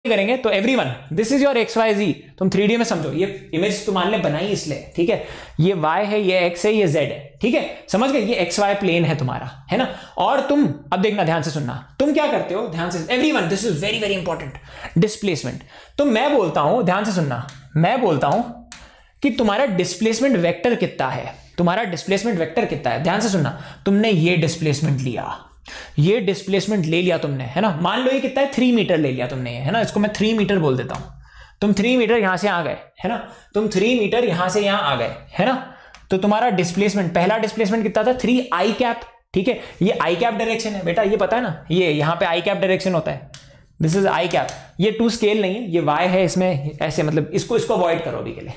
करेंगे तो everyone this is your X Y जी, तुम 3D में समझो, ये इमेज तुम्हारे लिए बनाई इसलिए, ठीक है, ये y है, ये x है, ये z है, ठीक है, समझ गए, ये एक्स वाई प्लेन है तुम्हारा, है ना। और तुम अब देखना ध्यान से सुनना, तुम क्या करते हो, ध्यान से, everyone this is very very important, displacement. तो मैं बोलता हूं, ध्यान से सुनना, मैं बोलता हूं कि तुम्हारा डिस्प्लेसमेंट वेक्टर कितना है, तुम्हारा डिस्प्लेसमेंट वेक्टर कितना है, ध्यान से सुनना, तुमने ये डिस्प्लेसमेंट लिया, ये डिस्प्लेसमेंट ले लिया तुमने, है ना, मान लो ये कितना है 3 मीटर ले लिया तुमने, है ना, इसको मैं 3 मीटर बोल देता हूं, तुम 3 मीटर यहां से आ गए, है ना, तुम 3 मीटर यहां से यहां आ गए, है ना, तो तुम्हारा डिस्प्लेसमेंट, पहला डिस्प्लेसमेंट कितना था 3 i कैप, ठीक है, ये i कैप डायरेक्शन है बेटा, ये पता है ना, ये यहां पे i कैप डायरेक्शन होता है, दिस इज i कैप, ये टू स्केल नहीं है, ये y है, इसमें ऐसे, मतलब इसको अवॉइड करो अभी के लिए,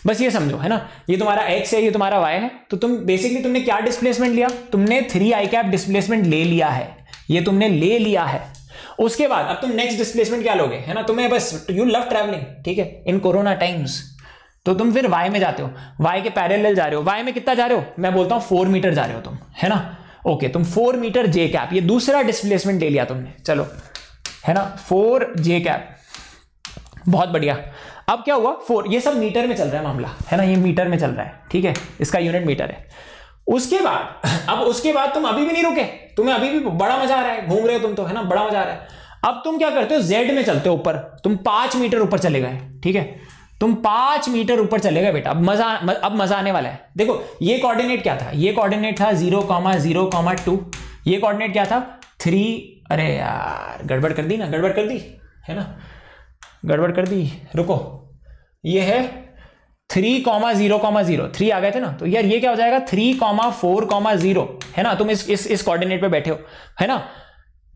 बस ये समझो, है ना, ये तुम्हारा x है, ये तुम्हारा y है, तो तुम बेसिकली तुमने क्या डिस्प्लेसमेंट लिया, तुमने 3 i कैप डिस्प्लेसमेंट ले लिया है, ये तुमने ले लिया है। उसके बाद अब तुम नेक्स्ट डिस्प्लेसमेंट क्या लोगे, है ना, तुम्हें बस, यू लव ट्रैवलिंग, ठीक है, इन कोरोना टाइम्स, तो तुम फिर y में जाते हो, y के पैरेलल जा रहे हो, y में कितना जा रहे हो, मैं बोलता हूं 4 मीटर जा रहे हो तुम, है ना, ओके, तुम 4 मीटर j कैप, ये दूसरा डिस्प्लेसमेंट ले लिया तुमने, चलो, है ना, 4 j कैप, बहुत बढ़िया। अब क्या हुआ, 4, ये सब मीटर में चल रहा है मामला, है ना, ये मीटर में चल रहा है, ठीक है, इसका यूनिट मीटर है। उसके बाद, अब उसके बाद तुम अभी भी नहीं रुके, तुम्हें अभी भी बड़ा मजा आ रहा है, घूम रहे हो तुम तो, है ना, बड़ा मजा आ रहा है। अब तुम क्या करते हो, जेड में चलते हो ऊपर, तुम 5 मीटर ऊपर चले गए, ठीक है, तुम 5 मीटर ऊपर चले गए बेटा, अब मजा आने वाला है। देखो ये कोऑर्डिनेट क्या था, ये कोऑर्डिनेट था 0,0,2, ये कोऑर्डिनेट क्या था 3, अरे यार गड़बड़ कर दी ना, गड़बड़ कर दी, है ना, गड़बड़ कर दी, रुको, ये है 3,0,0, 3 आ गए थे ना, तो यार ये क्या हो जाएगा 3,4,0, है ना, तुम इस कोऑर्डिनेट पे बैठे हो, है ना,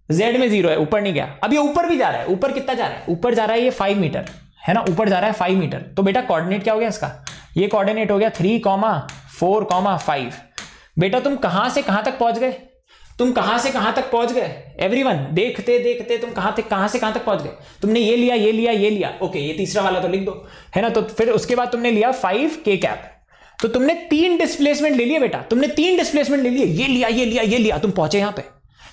z में 0 है, ऊपर नहीं गया, अब ये ऊपर भी जा रहा है, ऊपर कितना जा रहा है, ऊपर जा रहा है ये 5 मीटर, है ना, ऊपर जा रहा है 5 मीटर, तो बेटा कोऑर्डिनेट क्या हो गया इसका, ये कोऑर्डिनेट हो गया 3,4,5। बेटा तुम कहां से कहां तक पहुंच गए, तुम कहां से कहां तक पहुंच गए, एवरीवन देखते देखते तुम कहां से कहां तक पहुंच गए, तुमने ये लिया, ये लिया, ये लिया, ओके, ये तीसरा वाला तो लिख दो, है ना, तो फिर उसके बाद तुमने लिया 5k कैप, तो तुमने 3 डिस्प्लेसमेंट ले लिए बेटा, तुमने 3 डिस्प्लेसमेंट ले लिए, ये लिया, ये लिया, ये लिया, तुम पहुंचे यहां पे,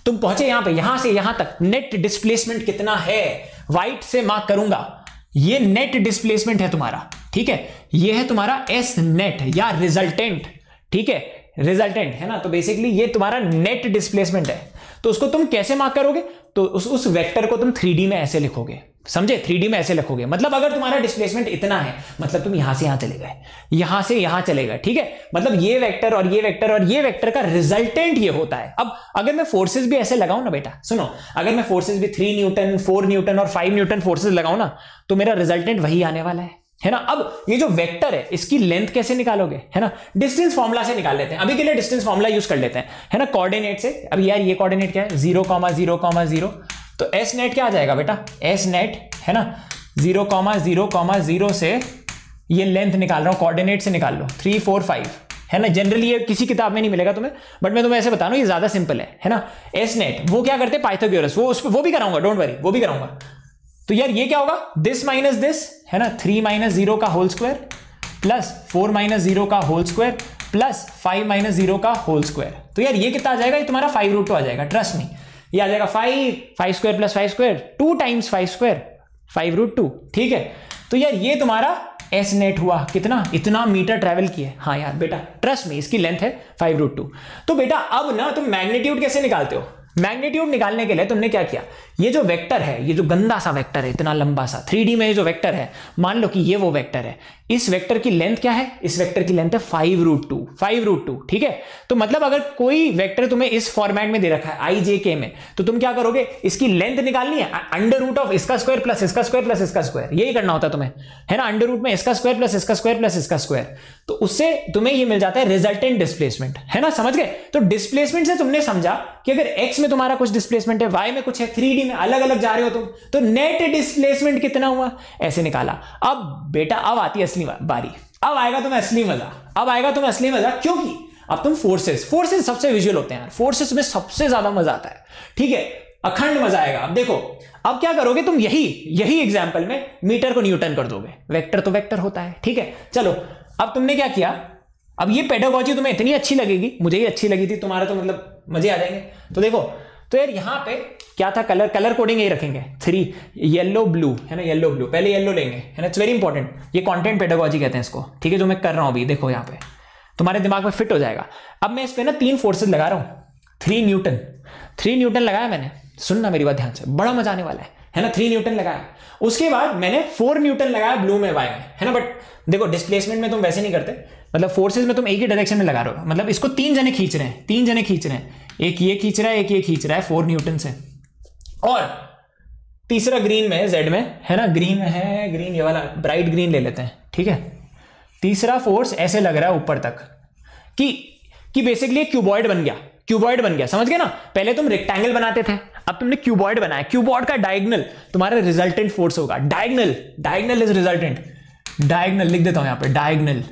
तुम पहुंचे यहां पे, यहां से यहां तक नेट डिस्प्लेसमेंट कितना है, व्हाइट से मार्क करूंगा, ये नेट डिस्प्लेसमेंट है तुम्हारा, ठीक है, ये है तुम्हारा एस नेट या रिजल्टेंट, ठीक है, रिजल्टेंट, है ना, तो बेसिकली ये तुम्हारा नेट डिस्प्लेसमेंट है। तो उसको तुम कैसे मार्क करोगे, तो उस वेक्टर को तुम 3D में ऐसे लिखोगे, समझे, 3D में ऐसे लिखोगे, मतलब अगर तुम्हारा डिस्प्लेसमेंट इतना है, मतलब तुम यहां से यहां चले गए, यहां से यहां चले गए, ठीक है, मतलब ये वेक्टर और ये वेक्टर और ये वेक्टर का रिजल्टेंट ये होता है। अब अगर मैं फोर्सेस भी ऐसे लगाऊं ना बेटा, सुनो, अगर मैं फोर्सेस भी 3 न्यूटन 4 न्यूटन और 5 न्यूटन फोर्सेस लगाऊं ना, तो मेरा रिजल्टेंट वही आने वाला है ना। अब ये जो वेक्टर है इसकी लेंथ कैसे निकालोगे, है ना, डिस्टेंस फॉर्मूला से निकाल लेते हैं, अभी के लिए डिस्टेंस फॉर्मूला यूज कर लेते हैं, है ना, कोऑर्डिनेट से। अब यार ये कोऑर्डिनेट क्या है 0,0,0, तो एस नेट क्या आ जाएगा बेटा, एस नेट, है ना, 0,0,0 से ये लेंथ निकाल रहा हूं, कोऑर्डिनेट से निकाल लो 3, 4, 5, है ना, जनरली ये किसी किताब में नहीं मिलेगा तुम्हें, बट मैं तुम्हें ऐसे बता रहा हूं, ये ज्यादा सिंपल है ना। एस नेट वो क्या करते हैं, पाइथागोरस, वो भी कराऊंगा, डोंट वरी, वो भी कराऊंगा। तो यार ये क्या होगा, दिस माइनस दिस, है ना, 3 - 0 का होल स्क्वायर प्लस 4 - 0 का होल स्क्वायर प्लस 5 - 0 का होल स्क्वायर। तो यार ये कितना आ जाएगा, ये तुम्हारा 5√2 आ जाएगा, ट्रस्ट मी, ये आ जाएगा 5 square plus 5 square 2 times 5 square 5√2, ठीक है। तो यार ये तुम्हारा एस नेट हुआ, कितना, इतना मीटर ट्रेवल किए, हाँ यार बेटा ट्रस्ट में इसकी लेंथ है 5√2। तो बेटा अब ना तुम मैग्नीट्यूड कैसे निकालते हो, मैग्नीट्यूड निकालने के लिए तुमने क्या किया, ये जो वेक्टर है, ये जो गंदा सा वेक्टर है, इतना लंबा सा 3D में ये जो वेक्टर है, मान लो कि ये वो वेक्टर है, इस वेक्टर की लेंथ क्या है, इस वेक्टर की लेंथ है 5√2, ठीक है। तो मतलब अगर कोई वेक्टर तुम्हें इस फॉर्मेट में दे रखा है IJK में, तो तुम क्या करोगे, इसकी लेंथ निकालनी है, √, इसका स्क्वायर प्लस इसका स्क्वायर प्लस इसका स्क्वायर, यही करना होता है तुम्हें, है ना, √ में इसका स्क्वायर प्लस इसका स्क्वायर प्लस इसका स्क्वायर, तो उससे तुम्हें ये मिल जाता है रिजल्टेंट डिस्प्लेसमेंट, है ना, समझ गए। तो डिस्प्लेसमेंट से तुमने समझा कि अगर x में तुम्हारा कुछ डिस्प्लेसमेंट है, y में कुछ है, 3D में अलग अलग जा रहे हो तुम, तो नेट डिस्प्लेसमेंट कितना हुआ, ऐसे निकाला। अब बेटा अब आती है असली बारी, अब आएगा तुम्हें असली मजा, अब आएगा तुम्हें असली मजा, क्योंकि अब तुम फोर्सेस सबसे विजुअल होते हैं यार, फोर्सेस में सबसे ज्यादा मजा आता है, ठीक है, अखंड मजा आएगा। अब देखो अब क्या करोगे तुम, यही एग्जांपल में मीटर को न्यूटन कर दोगे, वेक्टर तो वेक्टर होता है, ठीक है। चलो अब तुमने क्या किया, अब ये पेडागोजी तुम्हें इतनी अच्छी लगेगी, मुझे ही अच्छी लगी थी, तुम्हारा तो मतलब मजे आ जाएंगे। तो देखो तो यार यहां पे क्या था, कलर कोडिंग यही रखेंगे 3 येलो ब्लू, है ना, येलो ब्लू, पहले येलो लेंगे, है ना, इट्स वेरी इंपॉर्टेंट, ये कंटेंट पेडागोजी कहते हैं इसको, ठीक है, जो मैं कर रहा हूं अभी, देखो यहां पे तुम्हारे दिमाग में फिट हो जाएगा। अब मैं इस पे ना 3 फोर्सेस लगा रहा हूं, 3 न्यूटन लगाया मैंने, सुनना मेरी बात ध्यान से, बड़ा मजा आने वाला है ना, 3 न्यूटन लगाया, उसके बाद मैंने 4 न्यूटन लगाया ब्लू में, वाई में, है ना, बट देखो डिस्प्लेसमेंट में तुम वैसे नहीं करते, मतलब फोर्सेस में तुम एक ही डायरेक्शन में लगा रहे हो, मतलब इसको 3 जने खींच रहे हैं, 3 जने खींच रहे हैं, एक ये खींच रहा है, एक ये खींच रहा है 4 न्यूटन से, और तीसरा ग्रीन में, जेड में, है ना, ग्रीन में है, ग्रीन ये वाला ब्राइट ग्रीन ले लेते हैं, ठीक है। तीसरा फोर्स ऐसे लग रहा है ऊपर तक कि बेसिकली क्यूबॉइड बन गया, समझ गए ना। पहले तुम रेक्टेंगल बनाते थे, अब तुमने क्यूबॉइड बनाया, क्यूबॉइड का डायगोनल तुम्हारा रिजल्टेंट फोर्स होगा, डायगोनल इज रिजल्टेंट, डायगोनल लिख देता हूं यहां पे, डायगोनल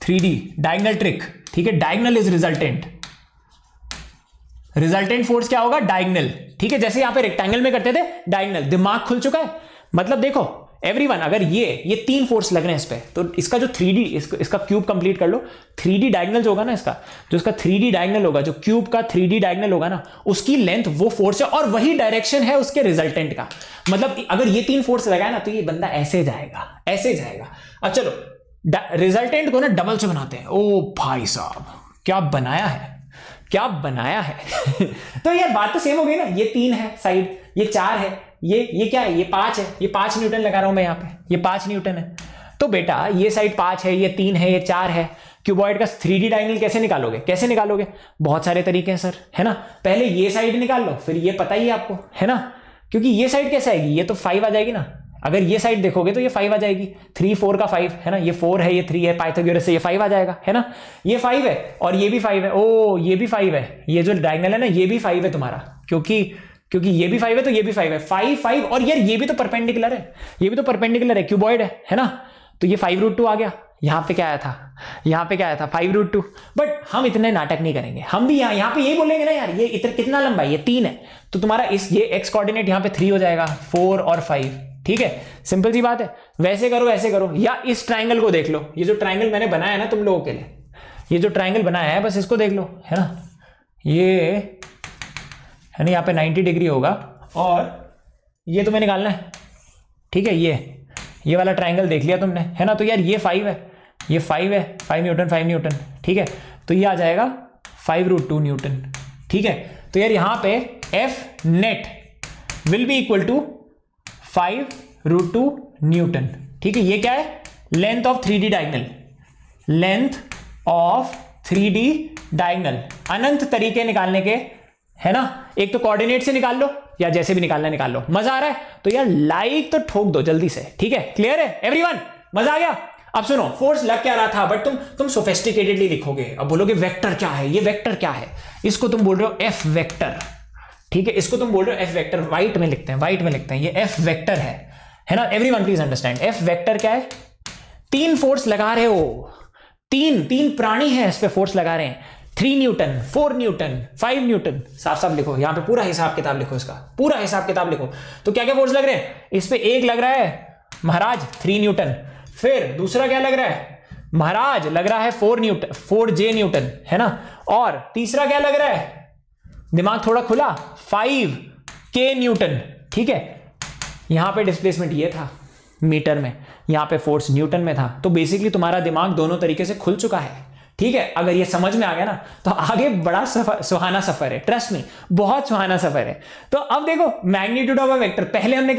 3D डायगोनल ट्रिक, ठीक है, डायगोनल इज रिजल्टेंट फोर्स क्या होगा, डायगोनल, ठीक है, जैसे यहां पे रेक्टेंगल में करते थे डायगोनल, दिमाग खुल चुका है, मतलब देखो एवरीवन, अगर ये 3 फोर्स लग रहे हैं इस पे, तो इसका जो 3D, इसका क्यूब कंप्लीट कर लो, 3D डायगोनल जो होगा ना, इसका 3D डायगोनल होगा, जो क्यूब का 3D डायगोनल होगा ना, उसकी लेंथ वो फोर्स है और वही डायरेक्शन है उसके रिजल्टेंट का, मतलब अगर ये 3 फोर्स लगाए ना तो ये बंदा ऐसे जाएगा। अब चलो रिजल्टेंट को ना डबल से बनाते हैं, ओ भाई साहब क्या बनाया है तो यार बात तो सेम हो गई ना, ये 3 है साइड, ये 4 है, ये क्या है, ये 5 है, ये 5 न्यूटन लगा रहा हूं मैं यहां पे, ये 5 न्यूटन है, तो बेटा ये साइड 5 है, ये 3 है, ये 4 है, क्यूबॉइड का 3D डायगोनल कैसे निकालोगे, बहुत सारे तरीके हैं सर, है ना, पहले ये साइड निकाल लो, फिर ये पता ही है आपको, है ना, क्योंकि ये साइड कैसे आएगी, ये तो 5 आ जाएगी ना, अगर ये साइड देखोगे तो ये 5 आ जाएगी, 3 4 का 5, है ना, ये 4 है, ये 3 है, पाइथागोरस से ये 5 आ जाएगा, है ना, ये 5 है और ये भी 5 है, ओ ये भी 5 है, ये जो डायगोनल है ना ये भी 5 है तुम्हारा, क्योंकि ये भी 5 है तो ये भी 5 है, 5 और यार ये भी तो परपेंडिकुलर है, क्यूबॉइड है ना, तो ये 5√2 आ गया, यहां पे क्या आया था 5√2, बट हम इतने नाटक नहीं करेंगे, हम भी यहां पे यही बोलेंगे ना यार, ये इतना कितना लंबा है, ये 3 है, तो तुम्हारा ये एक्स कोऑर्डिनेट यहां पे 3 हो जाएगा, 4 और 5, ठीक है, सिंपल सी बात है, वैसे करो, या इस ट्राइंगल को देख लो, ये जो ट्राइंगल मैंने बनाया है ना तुम लोगों के लिए, ये जो ट्राइंगल बनाया है बस इसको देख लो, है ना, ये है ना, यहाँ पे 90 डिग्री होगा और ये तुम्हें निकालना है, ठीक है, ये वाला ट्राइंगल देख लिया तुमने, है ना, तो यार ये 5 है, ये 5 है, 5 न्यूटन, ठीक है, तो ये आ जाएगा 5√2 न्यूटन, ठीक है, तो यार यहां पे F net will be equal to 5√2 newton, ठीक है, ये क्या है, लेंथ ऑफ 3D डायगोनल, अनंत तरीके निकालने के, है ना, एक तो कोऑर्डिनेट से निकाल लो या जैसे भी निकालना निकाल लो, मजा आ रहा है तो यार लाइक तो ठोक दो जल्दी से, ठीक है, क्लियर है एवरीवन, मजा आ गया। अब सुनो, फोर्स लग क्या रहा था, बट तुम सोफिस्टिकेटेडली लिखोगे, अब बोलोगे वेक्टर क्या है, ये वेक्टर क्या है, इसको तुम बोल रहे हो एफ वेक्टर, ठीक है, इसको तुम बोल रहे हो एफ वेक्टर, व्हाइट में लिखते हैं, ये एफ वेक्टर है ना, everyone please understand, F vector क्या है, 3 फोर्स लगा रहे हो, तीन प्राणी है इस पे फोर्स लगा रहे हैं, 3 न्यूटन, 4 न्यूटन, 5 न्यूटन, साफ लिखो यहां पे, पूरा हिसाब किताब लिखो, इसका पूरा हिसाब किताब लिखो, तो क्या क्या फोर्स लग रहे हैं, इस पे एक लग रहा है महाराज 3 न्यूटन, फिर दूसरा क्या लग रहा है महाराज, लग रहा है 4J न्यूटन, है ना, और तीसरा क्या लग रहा है, दिमाग थोड़ा खुला, 5K न्यूटन, ठीक है, यहां पे डिस्प्लेसमेंट ये था मीटर में, यहां पे फोर्स न्यूटन में था, तो बेसिकली तुम्हारा दिमाग दोनों तरीके से खुल चुका है, ठीक है, अगर ये समझ में आ गया ना तो आगे बड़ा सुहाना सफर है, ट्रस्ट मी, बहुत सुहाना सफर है। तो अब देखो मैग्नीट्यूड ऑफ अ वेक्टर, पहले हमने